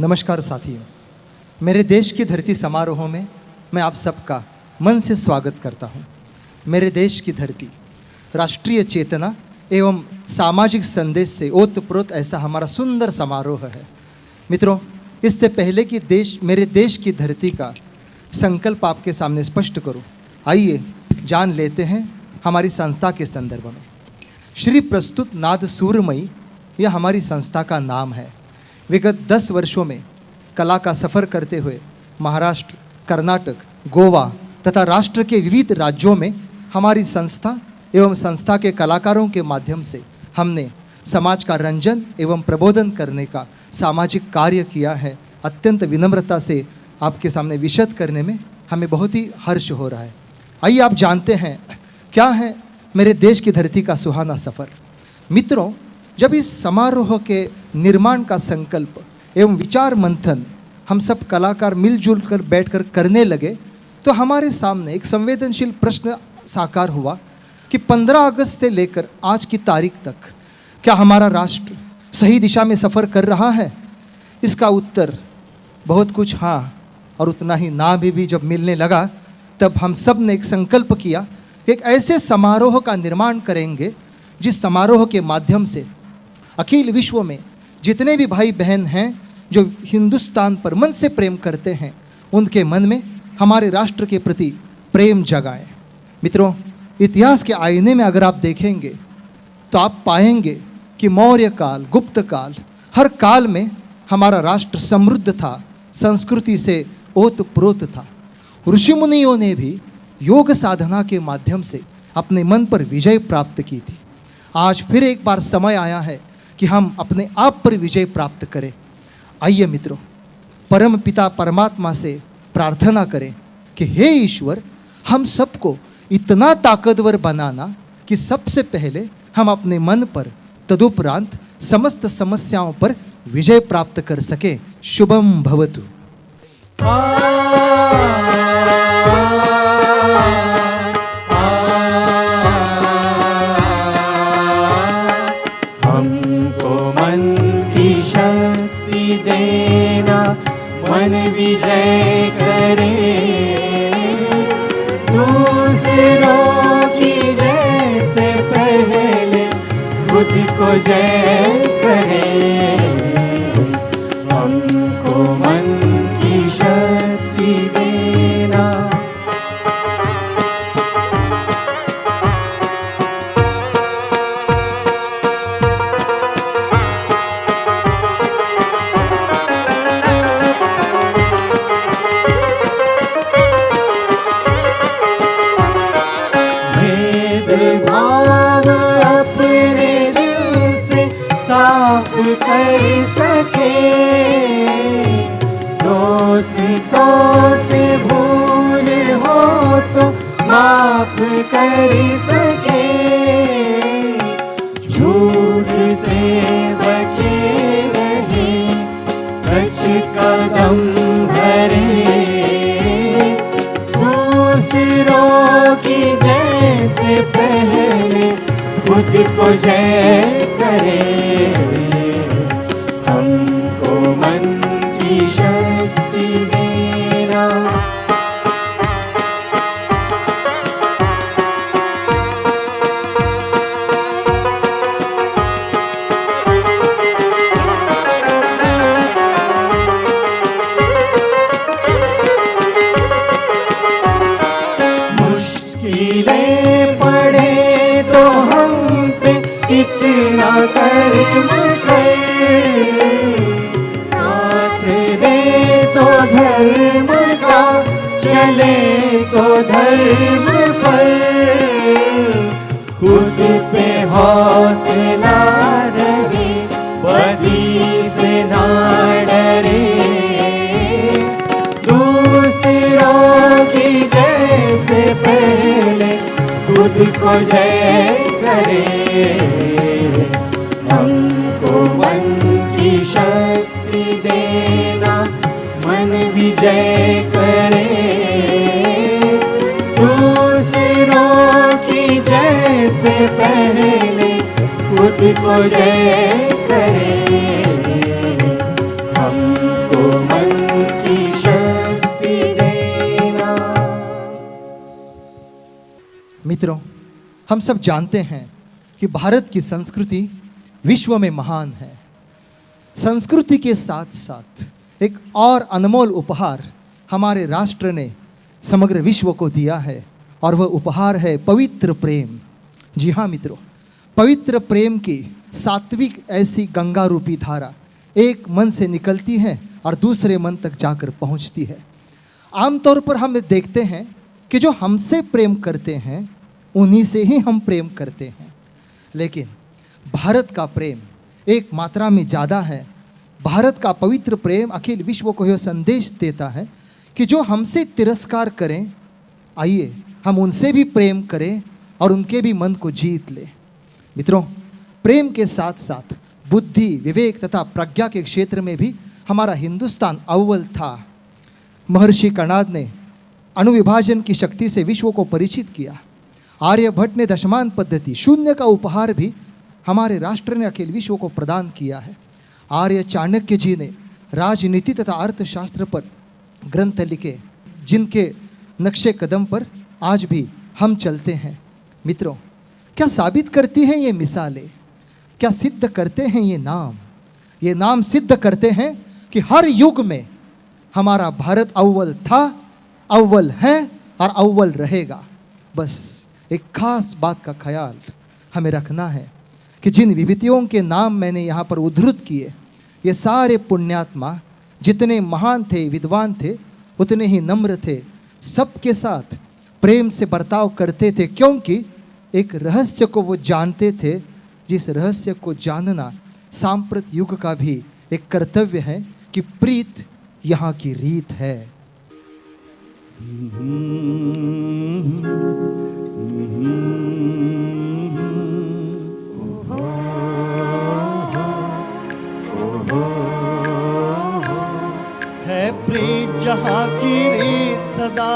नमस्कार साथियों, मेरे देश की धरती समारोह में मैं आप सबका मन से स्वागत करता हूं। मेरे देश की धरती राष्ट्रीय चेतना एवं सामाजिक संदेश से ओतप्रोत ऐसा हमारा सुंदर समारोह है। मित्रों, इससे पहले कि मेरे देश की धरती का संकल्प आपके सामने स्पष्ट करूं, आइए जान लेते हैं हमारी संस्था के संदर्भ में। श्री प्रस्तुत नाद सूरमयी यह हमारी संस्था का नाम है। विगत 10 वर्षों में कला का सफ़र करते हुए महाराष्ट्र, कर्नाटक, गोवा तथा राष्ट्र के विविध राज्यों में हमारी संस्था एवं संस्था के कलाकारों के माध्यम से हमने समाज का रंजन एवं प्रबोधन करने का सामाजिक कार्य किया है। अत्यंत विनम्रता से आपके सामने विशद करने में हमें बहुत ही हर्ष हो रहा है। आइए आप जानते हैं क्या है मेरे देश की धरती का सुहाना सफ़र। मित्रों, जब इस समारोह के निर्माण का संकल्प एवं विचार मंथन हम सब कलाकार मिलजुल कर बैठकर करने लगे तो हमारे सामने एक संवेदनशील प्रश्न साकार हुआ कि 15 अगस्त से लेकर आज की तारीख तक क्या हमारा राष्ट्र सही दिशा में सफ़र कर रहा है? इसका उत्तर बहुत कुछ हाँ और उतना ही ना भी जब मिलने लगा तब हम सब ने एक संकल्प किया कि एक ऐसे समारोह का निर्माण करेंगे जिस समारोह के माध्यम से अखिल विश्व में जितने भी भाई बहन हैं जो हिंदुस्तान पर मन से प्रेम करते हैं उनके मन में हमारे राष्ट्र के प्रति प्रेम जगाएं। मित्रों, इतिहास के आईने में अगर आप देखेंगे तो आप पाएंगे कि मौर्य काल, गुप्त काल, हर काल में हमारा राष्ट्र समृद्ध था, संस्कृति से ओतप्रोत था। ऋषि मुनियों ने भी योग साधना के माध्यम से अपने मन पर विजय प्राप्त की थी। आज फिर एक बार समय आया है कि हम अपने आप पर विजय प्राप्त करें। आइए मित्रों, परम पिता परमात्मा से प्रार्थना करें कि हे ईश्वर, हम सबको इतना ताकतवर बनाना कि सबसे पहले हम अपने मन पर तदुपरांत समस्त समस्याओं पर विजय प्राप्त कर सके। शुभम भवतु। देना मन विजय करे, दूसरों की जय से पहले खुद को जय करे। हमको मन की शक्ति देना। साफ कर सके, दोस्तों से भूल हो तो माफ कर सके, झूठ से बचे रहे, सच कदम धरे, दूसरों की जय से पहले खुद को जय करे। हमको मन की शक्ति देना। मुश्किलें पड़े तो हम पे इतना कर्म कर, साथ दे तो धर्म का, चले तो धर्म पर, खुद पे हौसला रहे, बदी से ना डरे, दूसरों की जय से पहले खुद को जय करे। हमको मन की शक्ति देना, मन विजय करे, दूसरों की जय से पहले खुद को जय करे। हमको मित्रों, हम सब जानते हैं कि भारत की संस्कृति विश्व में महान है। संस्कृति के साथ साथ एक और अनमोल उपहार हमारे राष्ट्र ने समग्र विश्व को दिया है, और वह उपहार है पवित्र प्रेम। जी हाँ मित्रों, पवित्र प्रेम की सात्विक ऐसी गंगा रूपी धारा एक मन से निकलती है और दूसरे मन तक जाकर पहुंचती है। आमतौर पर हम देखते हैं कि जो हमसे प्रेम करते हैं उन्हीं से ही हम प्रेम करते हैं, लेकिन भारत का प्रेम एक मात्रा में ज़्यादा है। भारत का पवित्र प्रेम अखिल विश्व को यह संदेश देता है कि जो हमसे तिरस्कार करें, आइए हम उनसे भी प्रेम करें और उनके भी मन को जीत लें। मित्रों, प्रेम के साथ साथ बुद्धि, विवेक तथा प्रज्ञा के क्षेत्र में भी हमारा हिंदुस्तान अव्वल था। महर्षि कर्णाद ने अणुविभाजन की शक्ति से विश्व को परिचित किया। आर्यभट्ट ने दशमान पद्धति, शून्य का उपहार भी हमारे राष्ट्र ने अखिल विश्व को प्रदान किया है। आर्य चाणक्य जी ने राजनीति तथा अर्थशास्त्र पर ग्रंथ लिखे, जिनके नक्शे कदम पर आज भी हम चलते हैं। मित्रों, क्या साबित करती हैं ये मिसालें? क्या सिद्ध करते हैं ये नाम? ये नाम सिद्ध करते हैं कि हर युग में हमारा भारत अव्वल था, अव्वल है और अव्वल रहेगा। बस एक खास बात का ख्याल हमें रखना है कि जिन विभूतियों के नाम मैंने यहाँ पर उद्धृत किए, ये सारे पुण्यात्मा जितने महान थे, विद्वान थे, उतने ही नम्र थे, सबके साथ प्रेम से बर्ताव करते थे, क्योंकि एक रहस्य को वो जानते थे, जिस रहस्य को जानना सांप्रत युग का भी एक कर्तव्य है कि प्रीत यहाँ की रीत है। है प्रीत जहाँ की रीत सदा,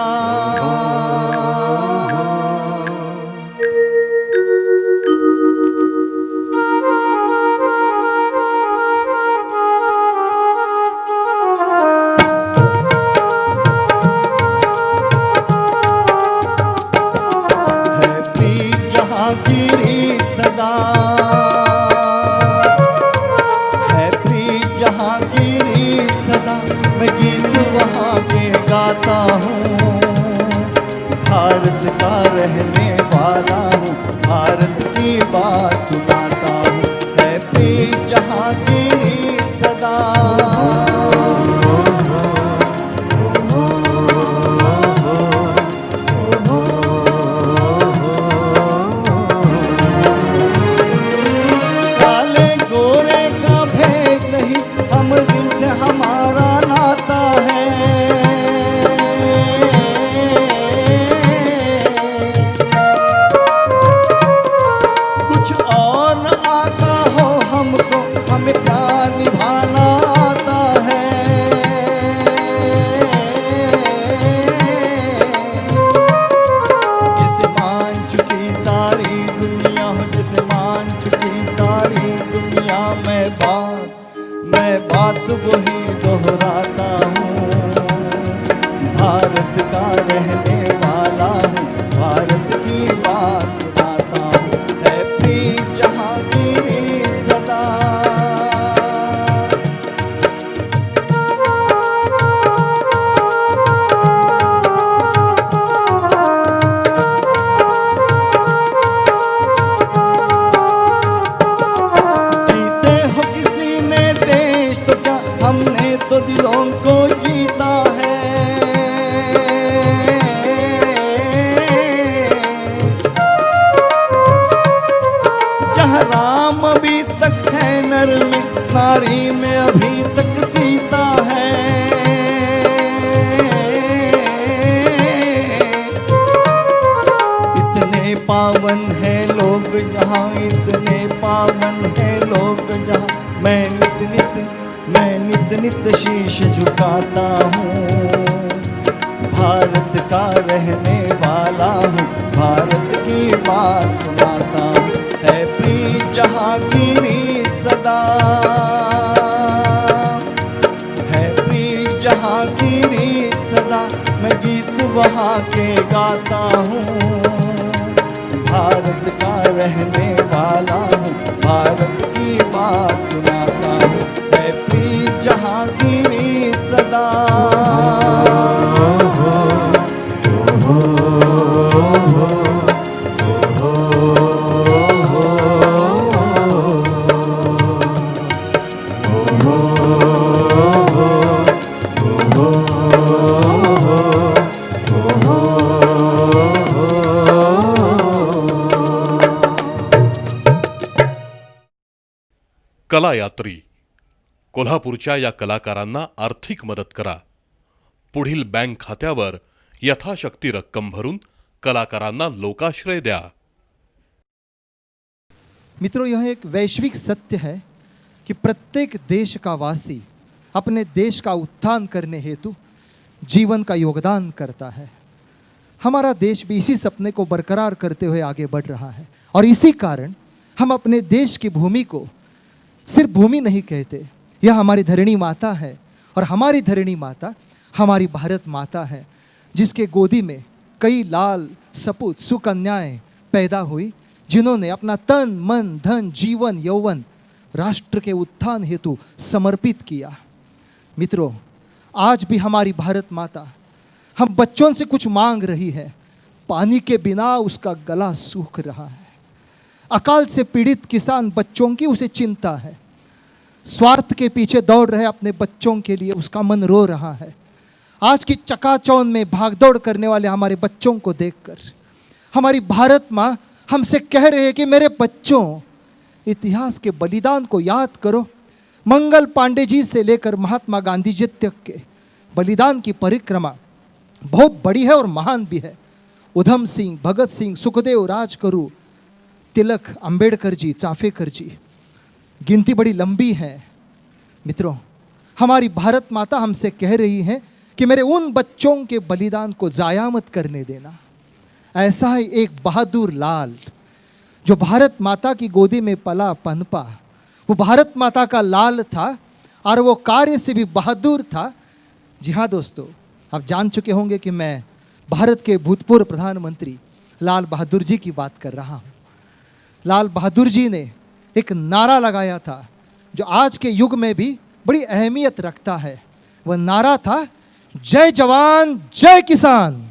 है प्रीत जहाँ की रीत सदा, है प्रीत जहाँ की रीत सदा। मैं गीत वहाँ के गाता हूँ, भारत का रहने वाला हूँ, भारत की बात सुनाता हूँ। है प्रीत जहाँ की रीत सदा, काले गोरे का भेद नहीं, हम दिल से हमारा नाता है। कुछ और न आता हो हमको, हमें प्यार निभाना आता है। जिसे मान चुकी सारी दुनिया हो, जिसे मान चुकी सारी दुनिया, मैं बात वही दोहराता हूँ। भारत का रहने वाला हूँ, भारत की बात सुनाता हूँ। है प्रीत जहाँ की रीत सदा, जीते हो किसी ने देश तो क्या, हमने तो दिलों को जीता है। जहाँ राम अभी तक है नर में, नारी में अभी तक सीता है। इतने पावन है लोग जहाँ, इतने पावन है लोग जहाँ, मैं नित नित शीश झुकाता हूँ। भारत का रहने वाला हूँ, भारत की बात सुनाता हूँ। है प्रीत जहाँ की रीत सदा, है प्रीत जहाँ की रीत सदा। मैं गीत वहाँ के गाता हूँ, भारत का रहने वाला हूँ, भारत की बात सुनाता हूँ। मैं प्रीत जहांगीरी सदा, कलायात्री कोल्हापूरच्या या कलाकारांना आर्थिक मदत करा. पुढील बँक खात्यावर यथाशक्ती रक्कम भरून कलाकारांना लोकाश्रय द्या. मित्रों, यह एक वैश्विक सत्य है कि प्रत्येक देश का वासी अपने देश का उत्थान करने हेतु जीवन का योगदान करता है. हमारा देश भी इसी सपने को बरकरार करते हुए आगे बढ़ रहा है और इसी कारण हम अपने देश की भूमि को सिर्फ भूमि नहीं कहते, यह हमारी धरणी माता है और हमारी धरणी माता हमारी भारत माता है, जिसके गोदी में कई लाल सपूत सुकन्याएं पैदा हुई, जिन्होंने अपना तन मन धन जीवन यौवन राष्ट्र के उत्थान हेतु समर्पित किया. मित्रों, आज भी हमारी भारत माता हम बच्चों से कुछ मांग रही है, पानी के बिना उसका गला सूख रहा है. अकाल से पीड़ित किसान बच्चों की उसे चिंता है. स्वार्थ के पीछे दौड़ रहे अपने बच्चों के लिए उसका मन रो रहा है. आज की चकाचौंध में भागदौड़ करने वाले हमारे बच्चों को देखकर हमारी भारत माँ हमसे कह रहे हैं कि मेरे बच्चों, इतिहास के बलिदान को याद करो. मंगल पांडे जी से लेकर महात्मा गांधी जी तक के बलिदान की परिक्रमा बहुत बड़ी है और महान भी है. उधम सिंह, भगत सिंह, सुखदेव, राजगुरु, तिलक, अंबेडकर जी, चाफेकर जी, गिनती बड़ी लंबी है. मित्रों, हमारी भारत माता हमसे कह रही है कि मेरे उन बच्चों के बलिदान को जाया मत करने देना. ऐसा ही एक बहादुर लाल जो भारत माता की गोदी में पला पनपा, वो भारत माता का लाल था और वो कार्य से भी बहादुर था. जी हाँ दोस्तों, आप जान चुके होंगे कि मैं भारत के भूतपूर्व प्रधानमंत्री लाल बहादुर जी की बात कर रहा हूँ. लाल बहादुर जी ने एक नारा लगाया था जो आज के युग में भी बड़ी अहमियत रखता है. वह नारा था, जय जवान जय किसान.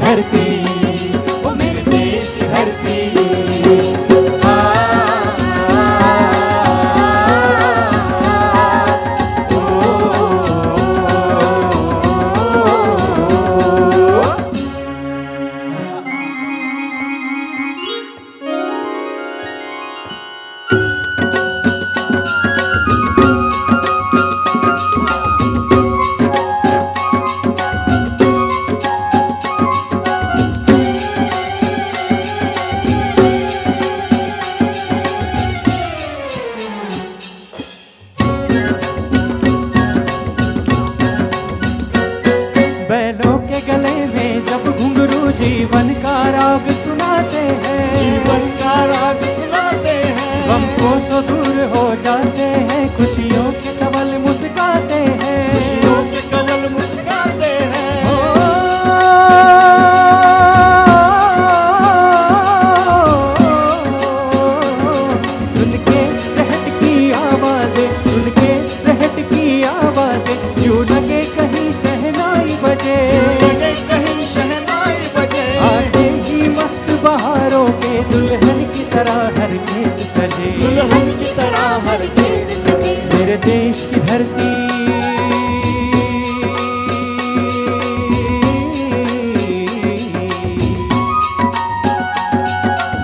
धरती, ओ मेरे देश की धरती, हाँ तरह हर खेत सजे, दुल्हन की तरह हर खेत सजे। मेरे देश की धरती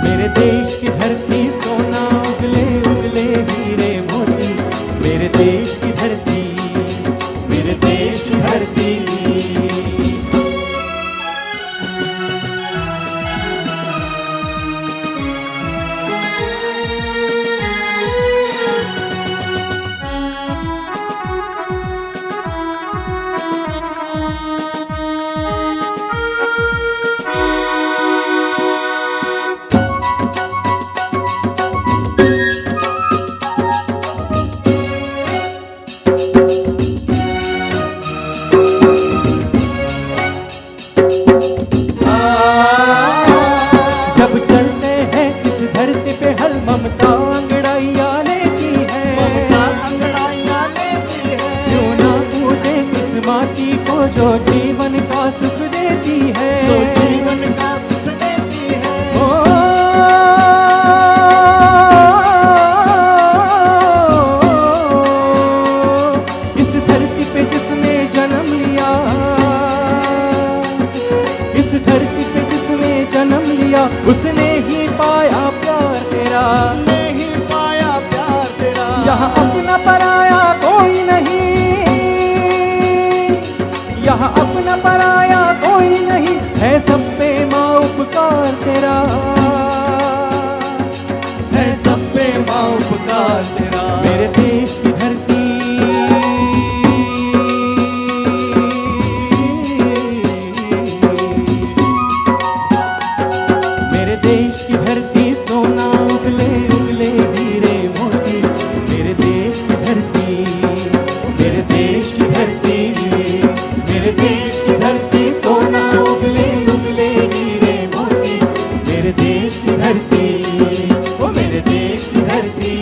मेरे देश की धरती सोना उगले उगले हीरे मोती, मेरे देश की धरती मेरे देश की धरती। जब चलते हैं इस धरती पे हल ममता अंगड़ाइया लेती है, ममता अंगड़ाइयाँ लेती है। क्यों ना पूछे किस माटी को जो जीवन का सुख देती है, जो जीवन का सुख देती है। ओ, इस धरती पे जिसने जन्म लिया, इस धरती पे जिसने जन्म लिया, उसने ही पाया प्यार तेरा। उसने ही पाया प्यार तेरा। यहाँ अपना पराया कोई नहीं, यहाँ अपना पराया कोई नहीं, है सब पे माँ उपकार तेरा, है सब पे माँ उपकार तेरा। मेरे देश की धरती मेरे देश की धरती सोना उगले उगले हीरे मोती, मेरे देश की धरती मेरे देश की धरती मेरे देश की धरती सोना उगले उगले हीरे मोती, मेरे देश की धरती ओ मेरे देश की धरती।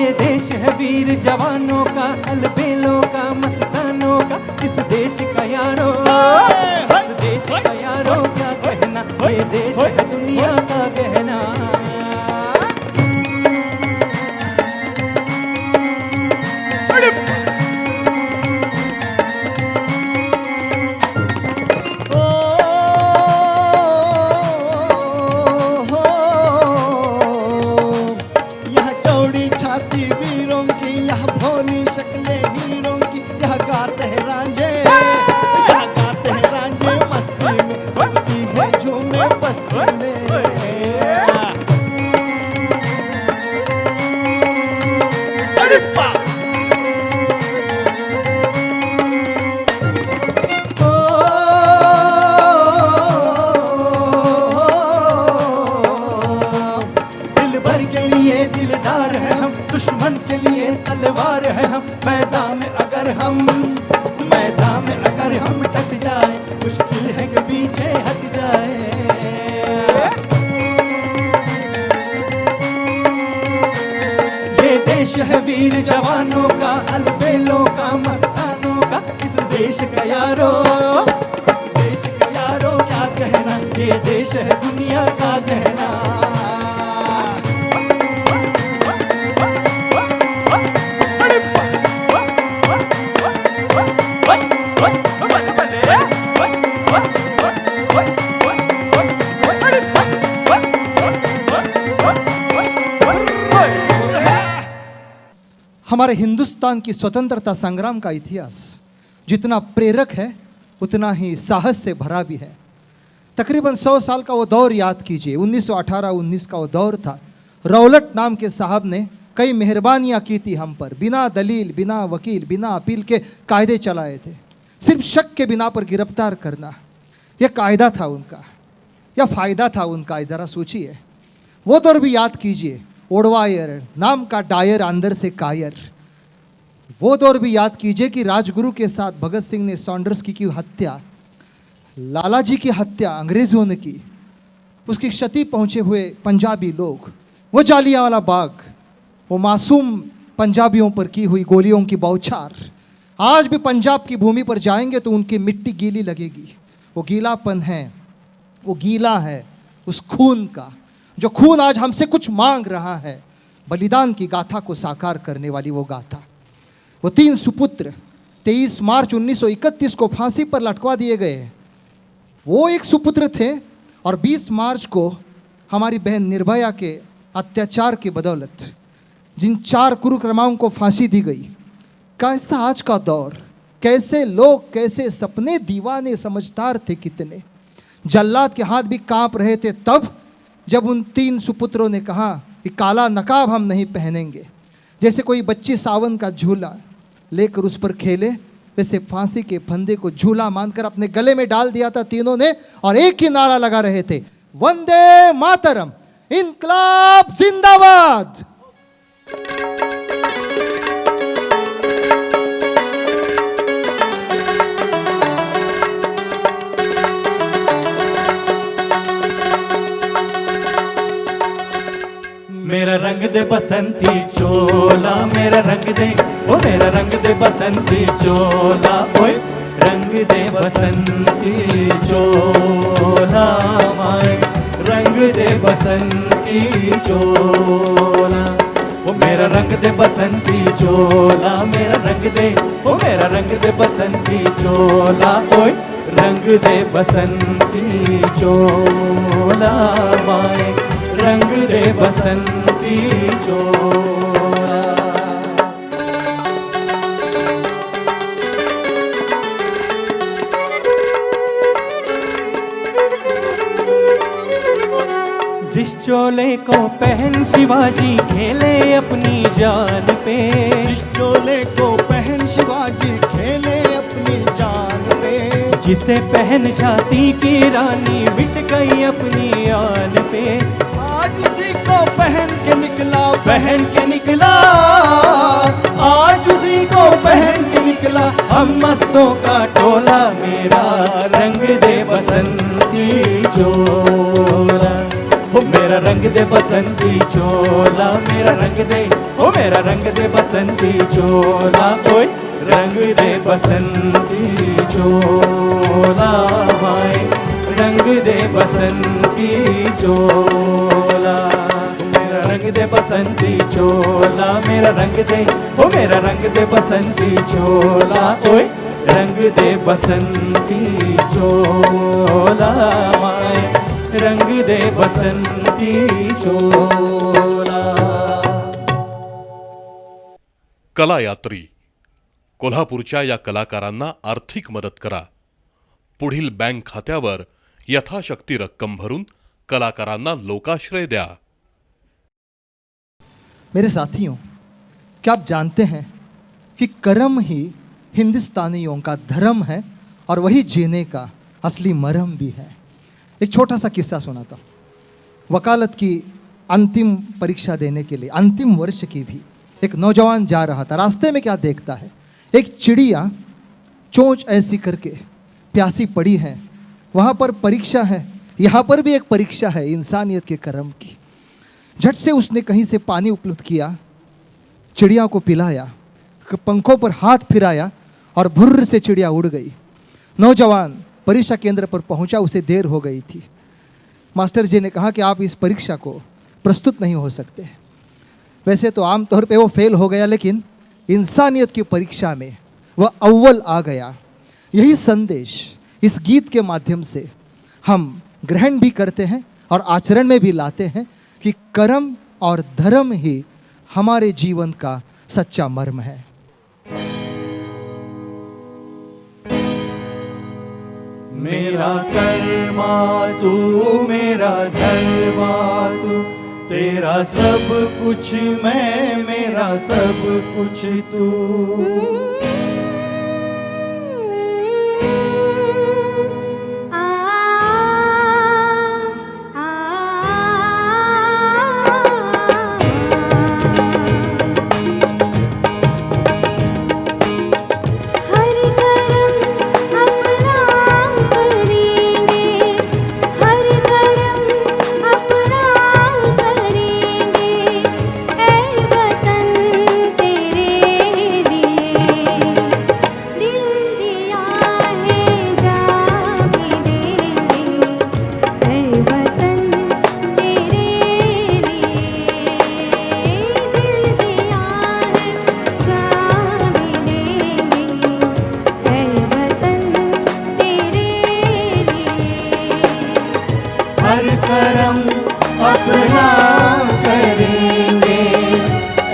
ये देश है वीर जवानों का, अलबेलों का, मस्तानों का, इस देश का यारो, इस देश का यारो क्या कहना, ये देश है दुनिया का गहना। ओ हो, यह चौड़ी छाती वीरों की, यह भोली शक्लें हीरों की, यह गाते हैं रांझे, यह गाते हैं रांझे मस्ती में, मस्ती है झूमे बस्ती में। दिलबर के लिए दिलदार है हम, दुश्मन के लिए तलवार है हम, मैदान में अगर हम टक जाए, मुश्किल है कि पीछे हट जाए। ये देश है वीर जवानों का, अलबेलों का, मस्तानों का, इस देश का यारो, इस देश का यारो क्या कहना, ये देश है दुनिया का गहना। हमारे हिंदुस्तान की स्वतंत्रता संग्राम का इतिहास जितना प्रेरक है उतना ही साहस से भरा भी है। तकरीबन 100 साल का वो दौर याद कीजिए। 1918-19 का वो दौर था। रौलट नाम के साहब ने कई मेहरबानियां की थी हम पर। बिना दलील, बिना वकील, बिना अपील के कायदे चलाए थे। सिर्फ शक के बिना पर गिरफ्तार करना, यह कायदा था उनका या फ़ायदा था उनका, ज़रा सोचिए। वो दौर भी याद कीजिए। ओडवायर नाम का डायर अंदर से कायर। वो दौर भी याद कीजिए कि राजगुरु के साथ भगत सिंह ने सॉन्डर्स की हत्या, लाला जी की हत्या अंग्रेज़ों ने की, उसकी क्षति पहुँचे हुए पंजाबी लोग, वो जालियांवाला बाग, वो मासूम पंजाबियों पर की हुई गोलियों की बौछार। आज भी पंजाब की भूमि पर जाएंगे तो उनकी मिट्टी गीली लगेगी। वो गीलापन है, वो गीला है उस खून का, जो खून आज हमसे कुछ मांग रहा है। बलिदान की गाथा को साकार करने वाली वो गाथा। वो 3 सुपुत्र 23 मार्च 1931 को फांसी पर लटकवा दिए गए। वो एक सुपुत्र थे और 20 मार्च को हमारी बहन निर्भया के अत्याचार की बदौलत जिन 4 कुरुक्रमाओं को फांसी दी गई। कैसा आज का दौर, कैसे लोग, कैसे सपने, दीवाने समझदार थे कितने। जल्लाद के हाथ भी कांप रहे थे तब जब उन 3 सुपुत्रों ने कहा कि काला नकाब हम नहीं पहनेंगे। जैसे कोई बच्ची सावन का झूला लेकर उस पर खेले, वैसे फांसी के फंदे को झूला मानकर अपने गले में डाल दिया था तीनों ने, और एक ही नारा लगा रहे थे, वंदे मातरम, इनकलाब जिंदाबाद। मेरा रंग दे बसंती चोला, मेरा रंग दे, ओ मेरा रंग दे बसंती चोला, ओए रंग दे बसंती चोला, माए रंग दे बसंती चोला। ओ मेरा रंग दे बसंती चोला, मेरा रंग दे, ओ मेरा रंग दे बसंती चोला, ओए रंग दे बसंती चोला, माए रंग दे बसंती चोला। जिस चोले को पहन शिवाजी खेले अपनी जान पे, जिस चोले को पहन शिवाजी खेले अपनी जान पे, जिसे पहन झांसी की रानी मिट गई अपनी आन पे, आज उसी को पहन के निकला, पहन के निकला, आज उसी को पहन के निकला हम मस्तों का टोला। मेरा रंग दे बसंती चोला, ओ मेरा रंग दे बसंती चोला, मेरा रंग दे, ओ मेरा रंग दे बसंती चोला, ओए रंग दे बसंती चोला, भाई रंग दे बसंती चोला। मेरा रंग दे बसंती चोला, मेरा रंग दे, ओ मेरा रंग दे बसंती चोला, ओए रंग दे बसंती चोला, माए रंग दे बसंती चोला। कला यात्री कोल्हापूरच्या या कलाकारांना आर्थिक मदत करा। पुढील बँक खात्यावर यथाशक्ती रक्कम भरून कलाकारांना लोकाश्रय द्या। मेरे साथियों, क्या आप जानते हैं कि कर्म ही हिंदुस्तानियों का धर्म है और वही जीने का असली मरहम भी है। एक छोटा सा किस्सा सुनाता हूँ। वकालत की अंतिम परीक्षा देने के लिए, अंतिम वर्ष की भी, एक नौजवान जा रहा था। रास्ते में क्या देखता है, एक चिड़िया चोंच ऐसी करके प्यासी पड़ी है। वहाँ पर परीक्षा है, यहाँ पर भी एक परीक्षा है इंसानियत के कर्म की। झट से उसने कहीं से पानी उपलब्ध किया, चिड़िया को पिलाया, पंखों पर हाथ फिराया और भुर्र से चिड़िया उड़ गई। नौजवान परीक्षा केंद्र पर पहुंचा, उसे देर हो गई थी। मास्टर जी ने कहा कि आप इस परीक्षा को प्रस्तुत नहीं हो सकते। वैसे तो आमतौर पे वो फेल हो गया, लेकिन इंसानियत की परीक्षा में वह अव्वल आ गया। यही संदेश इस गीत के माध्यम से हम ग्रहण भी करते हैं और आचरण में भी लाते हैं कि कर्म और धर्म ही हमारे जीवन का सच्चा मर्म है। मेरा कर्मा तू, मेरा धर्मा तू, तेरा सब कुछ मैं, मेरा सब कुछ तू। हर करम अपना करेंगे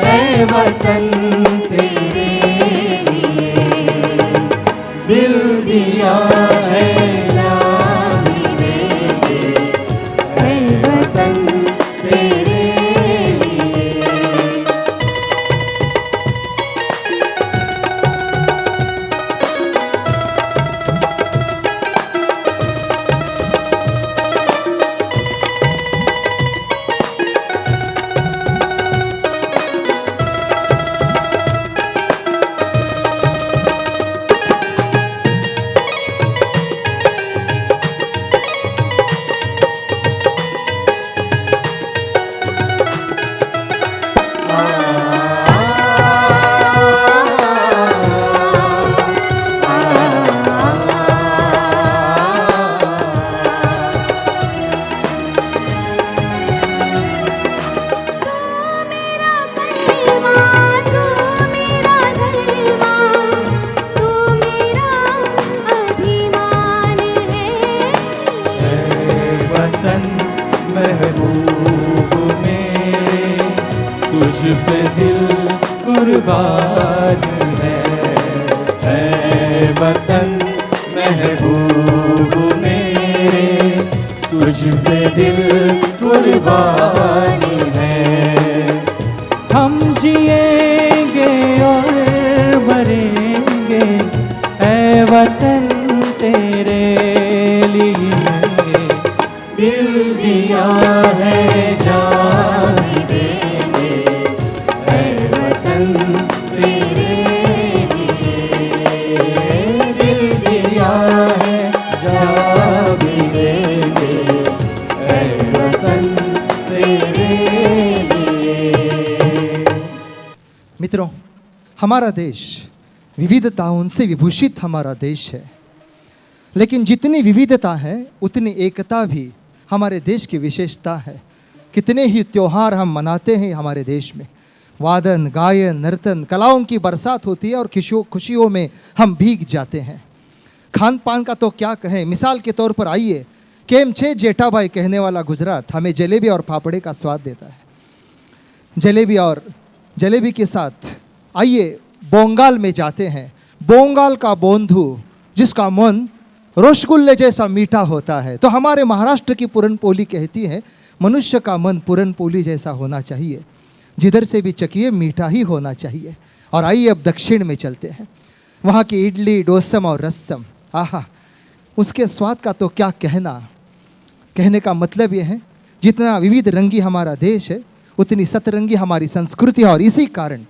ऐ वतन तेरे लिए, दिल दिया है जान भी देंगे ऐ वतन तेरे लिए। महबूब मेरे तुझ पे दिल कुर्बान है, ऐ वतन महबूब मेरे तुझ पे दिल कुर्बान है। हम जिएंगे और मरेंगे ऐ वतन तेरे लिए, दिल दिया है जान भी देंगे ऐ वतन तेरे लिए, दिल दिया है जान भी देंगे ऐ वतन तेरे लिए। मित्रों, हमारा देश विविधताओं से विभूषित हमारा देश है, लेकिन जितनी विविधता है उतनी एकता भी हमारे देश की विशेषता है। कितने ही त्योहार हम मनाते हैं हमारे देश में, वादन गायन नर्तन कलाओं की बरसात होती है और खुशियों में हम भीग जाते हैं। खान पान का तो क्या कहें, मिसाल के तौर पर आइए, केम छे जेठाभाई कहने वाला गुजरात हमें जलेबी और फाफड़े का स्वाद देता है। जलेबी के साथ आइए बोंगाल में जाते हैं। बोंगाल का बोंधू जिसका मन रसगुल्ले जैसा मीठा होता है, तो हमारे महाराष्ट्र की पुरनपोली कहती है मनुष्य का मन पुरनपोली जैसा होना चाहिए, जिधर से भी चखिए मीठा ही होना चाहिए। और आइए अब दक्षिण में चलते हैं, वहाँ की इडली डोसम और रसम, आहा उसके स्वाद का तो क्या कहना। कहने का मतलब ये है जितना विविध रंगी हमारा देश है उतनी सतरंगी हमारी संस्कृति है, और इसी कारण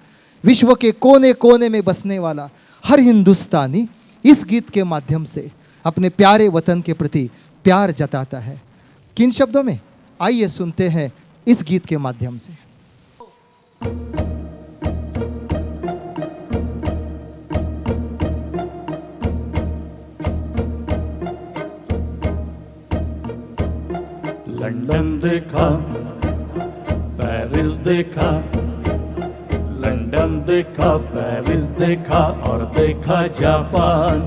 विश्व के कोने कोने में बसने वाला हर हिंदुस्तानी इस गीत के माध्यम से अपने प्यारे वतन के प्रति प्यार जताता है। किन शब्दों में, आइए सुनते हैं इस गीत के माध्यम से। लंदन देखा, पेरिस देखा, लंदन देखा, पेरिस देखा और देखा जापान।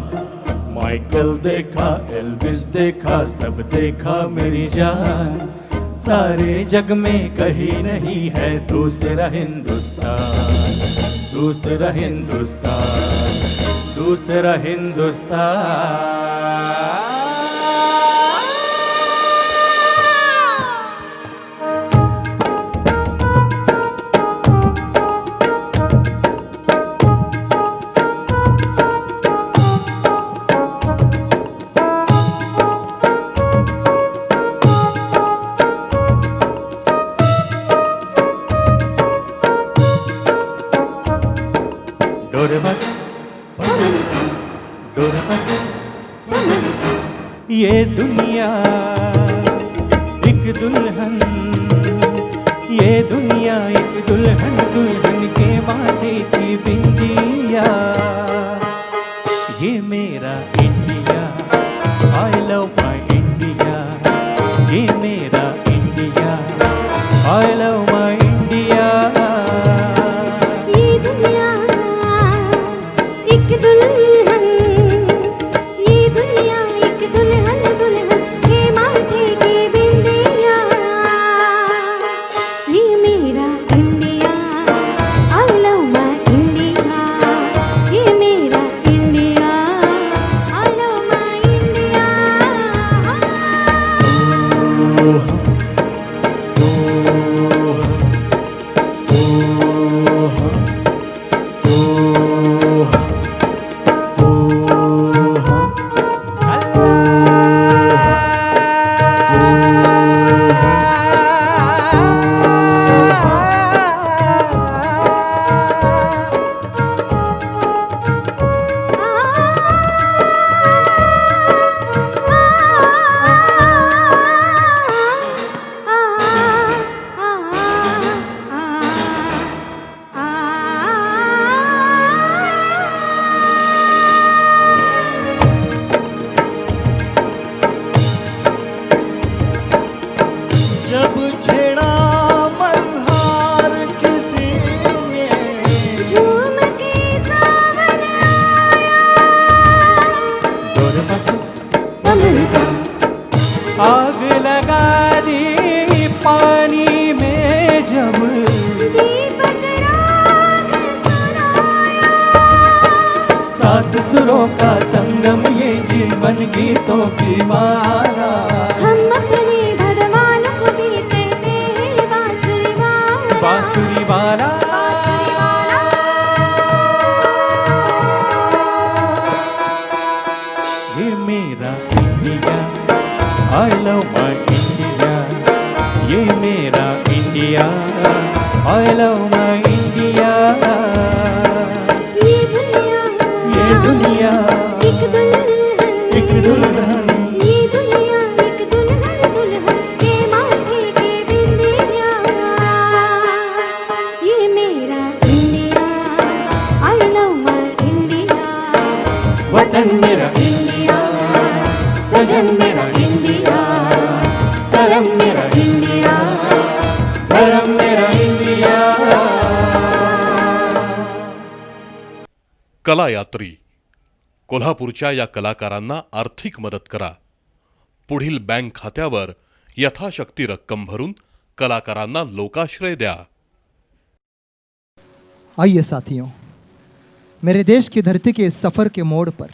माइकल देखा, एल्विस देखा, सब देखा मेरी जान। सारे जग में कहीं नहीं है दूसरा हिंदुस्तान, दूसरा हिंदुस्तान, दूसरा हिंदुस्तान। ये दुनिया एक दुल्हन, ये दुनिया एक दुल्हन, दुल्हन के माथे की बिंदिया। ये मेरा India, I love my India, ये मेरा India, I love my India. ये दुनिया एक दुल्हन, ये दुनिया एक दुल्हन, दुल्हन के माथे की बिंदिया। ये मेरा India, I love my India, ये मेरा India, I love my India. जब छेड़ा मल्हार किसी ने, झूम के सावन आया, कमर सा आग लगा दी पानी में जब, दीपक राग सुनाया। सात सुरों का संगम ये जीवन गीतों की माला। हम अपने भगवान को भी कहते हैं बांसुरी वाला, बांसुरी वाला, बांसुरी वाला। ये मेरा India, I love my India, ये मेरा India, I love my India. ये दुनिया ये दुनिया एक दुल्हन, एक दुल्हन, ये दुनिया एक दुल्हन, दुल्हन के माथे की बिंदिया। ये मेरा India, I love my India, वतन मेरा इंडिया, सजन मेरा इंडिया, करम मेरा इंडिया। धर्म मेरा इंडिया। कला यात्री कोल्हापूरच्या या कलाकारांना आर्थिक मदत करा. पुढील बँक खात्यावर यथाशक्ती रक्कम भरून कलाकारांना लोकाश्रय द्या. आइए साथियों, मेरे देश की धरती के इस सफ़र के मोड़ पर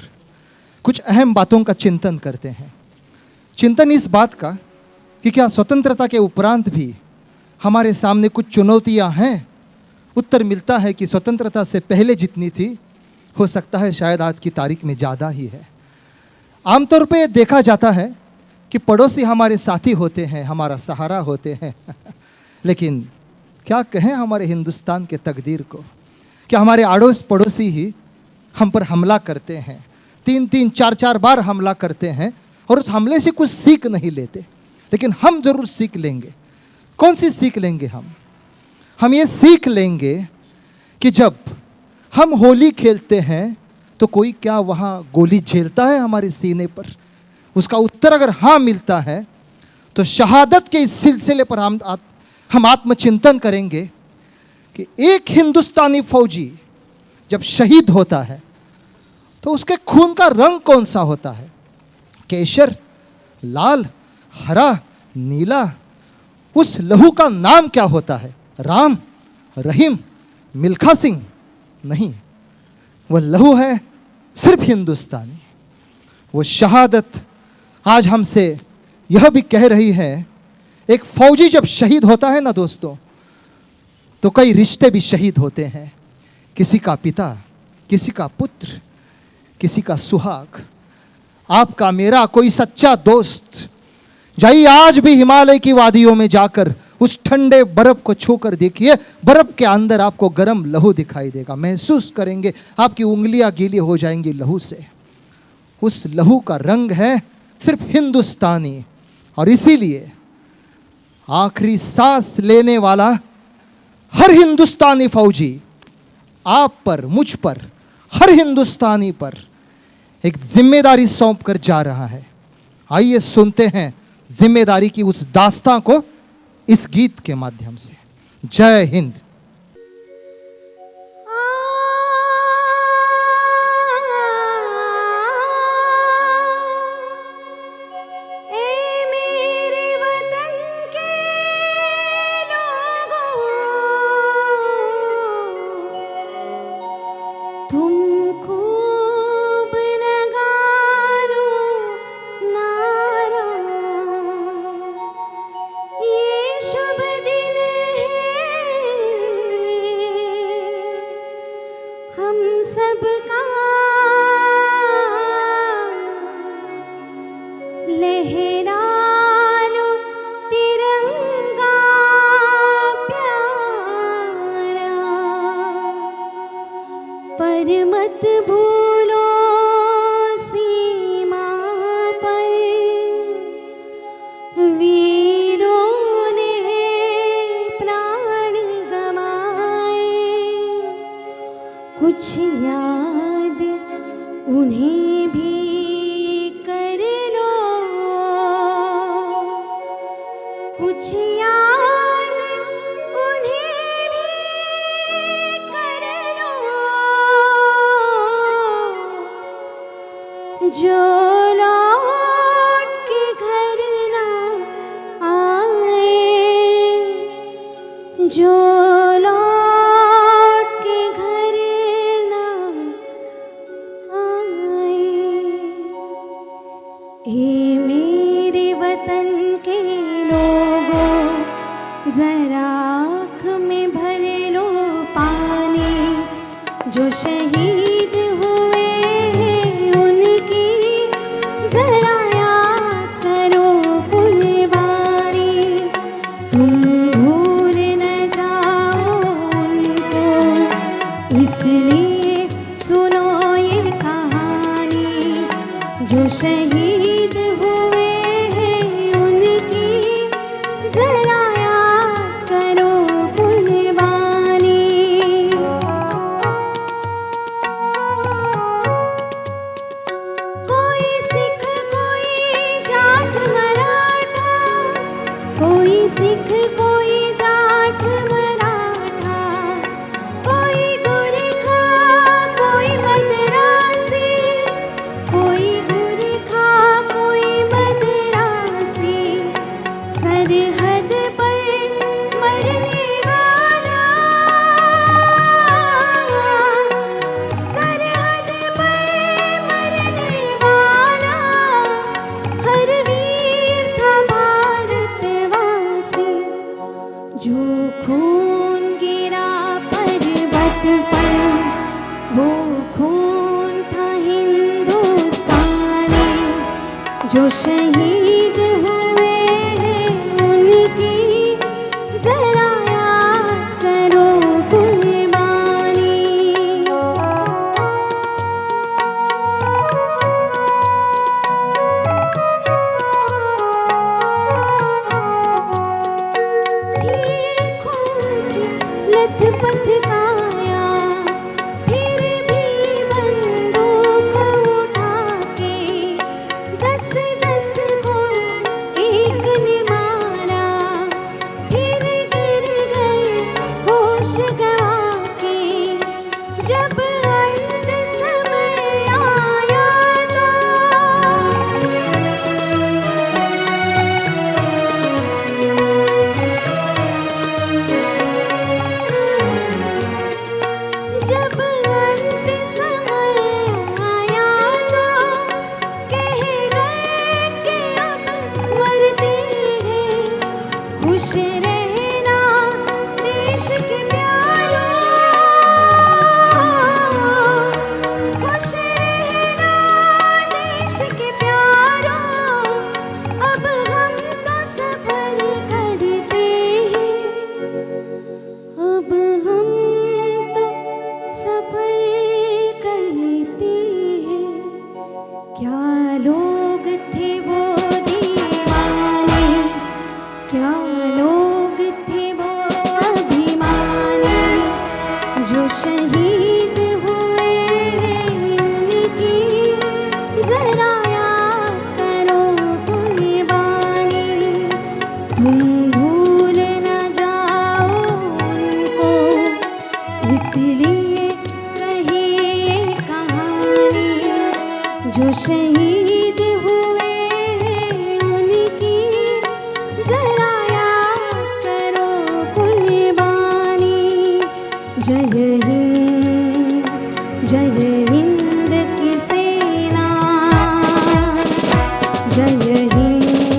कुछ अहम बातों का चिंतन करते हैं. चिंतन इस बात का कि क्या स्वतंत्रता के उपरांत भी हमारे सामने कुछ चुनौतियां हैं. उत्तर मिलता है कि स्वतंत्रता से पहले जितनी थी, हो सकता है शायद आज की तारीख में ज़्यादा ही है. आमतौर पे देखा जाता है कि पड़ोसी हमारे साथी होते हैं, हमारा सहारा होते हैं. लेकिन क्या कहें हमारे हिंदुस्तान के तकदीर को, क्या हमारे अड़ोस पड़ोसी ही हम पर हमला करते हैं, 3-3, 4-4 बार हमला करते हैं और उस हमले से कुछ सीख नहीं लेते. लेकिन हम ज़रूर सीख लेंगे. कौन सी सीख लेंगे हम ये सीख लेंगे कि जब हम होली खेलते हैं तो कोई क्या वहाँ गोली झेलता है हमारे सीने पर. उसका उत्तर अगर हाँ मिलता है तो शहादत के इस सिलसिले पर हम आत्मचिंतन करेंगे कि एक हिंदुस्तानी फौजी जब शहीद होता है तो उसके खून का रंग कौन सा होता है. केसर, लाल, हरा, नीला. उस लहू का नाम क्या होता है? राम, रहीम, मिल्खा सिंह? नहीं, वह लहू है सिर्फ हिंदुस्तानी. वो शहादत आज हमसे यह भी कह रही है, एक फौजी जब शहीद होता है ना दोस्तों, तो कई रिश्ते भी शहीद होते हैं. किसी का पिता, किसी का पुत्र, किसी का सुहाग, आपका मेरा कोई सच्चा दोस्त. जाइए आज भी हिमालय की वादियों में जाकर उस ठंडे बर्फ को छूकर देखिए, बर्फ के अंदर आपको गर्म लहू दिखाई देगा. महसूस करेंगे, आपकी उंगलियां गीली हो जाएंगी लहू से. उस लहू का रंग है सिर्फ हिंदुस्तानी। और इसीलिए आखिरी सांस लेने वाला हर हिंदुस्तानी फौजी आप पर, मुझ पर, हर हिंदुस्तानी पर एक जिम्मेदारी सौंप कर जा रहा है। आइए सुनते हैं जिम्मेदारी की उस दास्तां को इस गीत के माध्यम से। जय हिंद। तुम खूब नगानो नारा, ये शुभ दिन है हम सबका, लहरा लो तिरंगा प्यारा, पर मत भूलो सीमा पर वीरों ने प्राण गंवाए, कुछ याद उन्हें भी कर लो, कुछ याद उन्हें भी कर लो, जो लौट के घर ना आए, जो लौट के घर ना आए। हे मेरे वतन के लोगों, जरा आँख में भर लो पानी, जो शहीद हुए हैं उनकी जरा याद करो कुर्बानी, तुम भूल न जाओ उनको, इसलिए सुनो ये कहानी, जो शहीद हुए हैं उनकी जरा याद करो कुर्बानी। कोई सिख कोई जाट मराठा, कोई सिख कोई जाट मराठा, कोई गोरखा कोई मद्रासी, कोई गोरखा कोई मद्रासी, सरहद पर मरने वाला, सरहद पर मरने वाला, हर वीर था भारतवासी, जो खून गिरा पर्वत पर वो खून था हिंदुस्तानी, जो शहीद हुए हैं उनकी जरा याद करो कुर्बानी। ये खून से लथपथ काया, फिर भी बंदूक उठा के 10-10 को एक ने मारा, फिर गिर गए होश गवा के, जब अंत समय आया तो जय हिंद की सेना, जय हिंद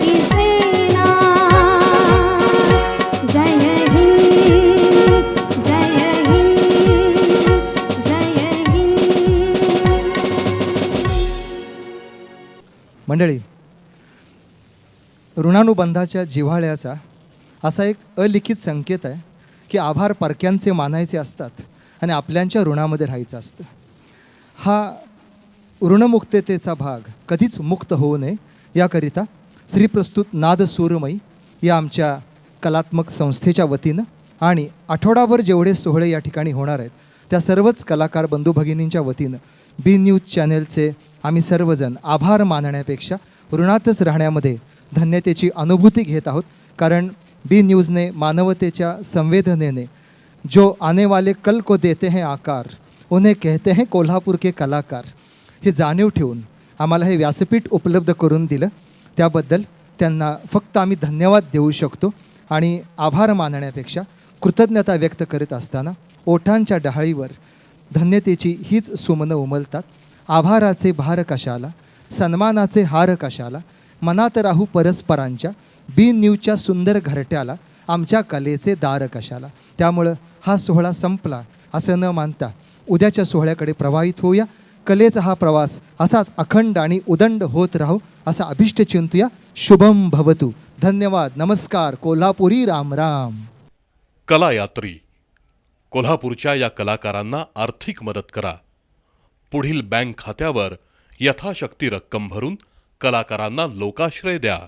की सेना, जय हिंद, जय हिंद, जय हिंद। मंडळी, ऋणानुबंधाच्या जिव्हाळ्याचा असा एक अलिखित संकेत आहे की आभार परक्यांचे मानायचे असतात आणि आपल्यांच्या ऋणामध्ये राहायचं असतं. हा ऋणमुक्ततेचा भाग कधीच मुक्त होऊ नये याकरिता श्रीप्रस्तुत नाद सूरमयी या आमच्या कलात्मक संस्थेच्या वतीनं आणि आठवडाभर जेवढे सोहळे या ठिकाणी होणार आहेत त्या सर्वच कलाकार बंधू भगिनींच्या वतीनं बी न्यूज चॅनेलचे आम्ही सर्वजण आभार मानण्यापेक्षा ऋणातच राहण्यामध्ये धन्यतेची अनुभूती घेत आहोत. कारण बी न्यूज़ने मानवतेच्या संवेदनेने जो आने वाले कल को देते हैं आकार, उन्हें कहते हैं कोल्हापूर के कलाकार, हे जाणीव ठेवून आम्हाला हे व्यासपीठ उपलब्ध करून दिलं. त्याबद्दल त्यांना फक्त आम्ही धन्यवाद देऊ शकतो. आणि आभार मानण्यापेक्षा कृतज्ञता व्यक्त करीत असताना ओठांच्या डहाळीवर धन्यतेची हीच सुमनं उमलतात. आभाराचे भार कशाला, सन्मानाचे हार कशाला, मनात राहू परस्परांच्या, बी न्यूजच्या सुंदर घरट्याला, आमच्या कलेचे दार कशाला. त्यामुळं हा सोहळा संपला असं न मानता उद्याच्या सोहळ्याकडे प्रवाहित होऊया. कलेचा हा प्रवास असाच अखंड आणि उदंड होत राहू असा अभिष्ट चिंतूया. शुभम भवतु. धन्यवाद. नमस्कार. कोल्हापुरी राम राम. कलायात्री कोल्हापूरच्या या कलाकारांना आर्थिक मदत करा. पुढील बँक खात्यावर यथाशक्ती रक्कम भरून कलाकारांना लोकाश्रय द्या.